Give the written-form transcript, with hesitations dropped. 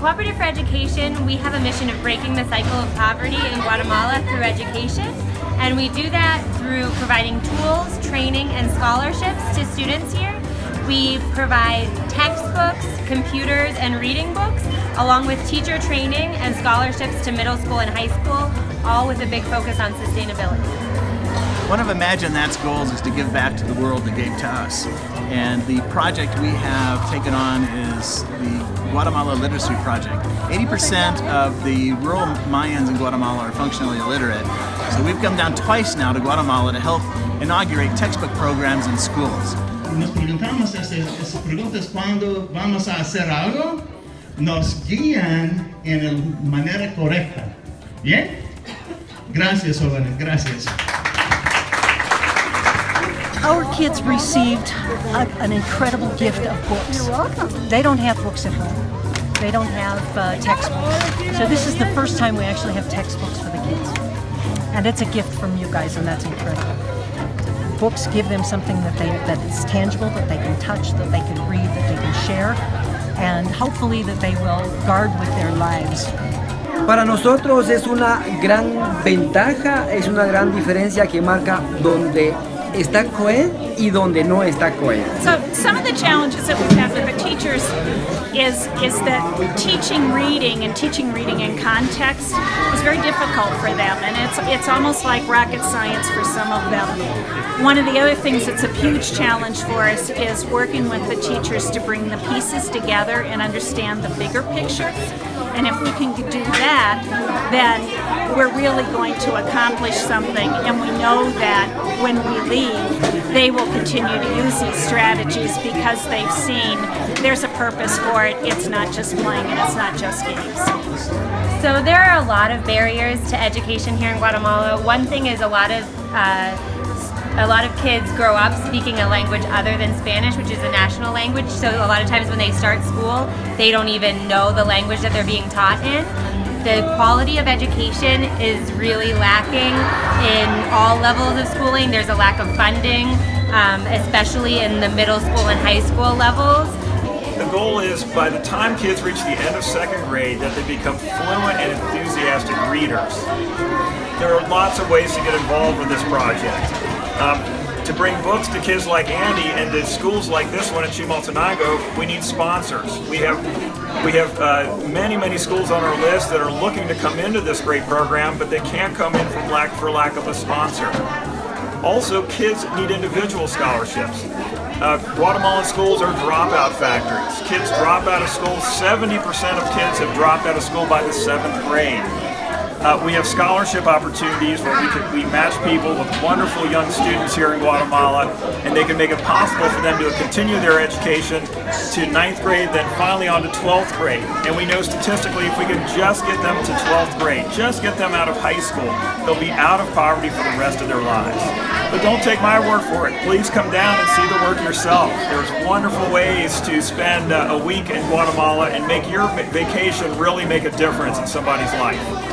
Cooperative for Education, we have a mission of breaking the cycle of poverty in Guatemala through education, and we do that through providing tools, training, and scholarships to students here. We provide textbooks, computers, and reading books, along with teacher training and scholarships to middle school and high school, all with a big focus on sustainability. One of Imagine That's goals is to give back to the world that gave to us. And the project we have taken on is the Guatemala Literacy Project. 80% of the rural Mayans in Guatemala are functionally illiterate. So we've come down twice now to Guatemala to help inaugurate textbook programs in schools. Nos preguntamos esas preguntas cuando vamos a hacer algo, nos guían en la manera correcta. ¿Bien? Gracias, jóvenes, gracias. Our kids received an incredible gift of books. You're welcome. They don't have books at home. They don't have textbooks. So this is the first time we actually have textbooks for the kids. And it's a gift from you guys, and that's incredible. Books give them something that is tangible, that they can touch, that they can read, that they can share, and hopefully that they will guard with their lives. Para nosotros es una gran ventaja, es una gran diferencia que marca donde está COED y donde no está COED. So some of the challenges that we've had with the teachers is that teaching reading in context is very difficult for them, and it's almost like rocket science for some of them. One of the other things that's a huge challenge for us is working with the teachers to bring the pieces together and understand the bigger picture. And if we can do that, then we're really going to accomplish something, and we know that when we leave, they will continue to use these strategies because they've seen there's a purpose for it. It's not just playing and it's not just games. So there are a lot of barriers to education here in Guatemala. One thing is a lot of kids grow up speaking a language other than Spanish, which is a national language. So a lot of times when they start school, they don't even know the language that they're being taught in. The quality of education is really lacking in all levels of schooling. There's a lack of funding, especially in the middle school and high school levels. The goal is by the time kids reach the end of second grade that they become fluent and enthusiastic readers. There are lots of ways to get involved with this project. To bring books to kids like Andy and to schools like this one in Chimaltenango, we need sponsors. We have many schools on our list that are looking to come into this great program, but they can't come in for lack of a sponsor. Also, kids need individual scholarships. Guatemalan schools are dropout factories. Kids drop out of school. 70% of kids have dropped out of school by the 7th grade. We have scholarship opportunities where we match people with wonderful young students here in Guatemala, and they can make it possible for them to continue their education to 9th grade, then finally on to 12th grade. And we know statistically if we can just get them to 12th grade, just get them out of high school, they'll be out of poverty for the rest of their lives. But don't take my word for it. Please come down and see the work yourself. There's wonderful ways to spend a week in Guatemala and make your vacation really make a difference in somebody's life.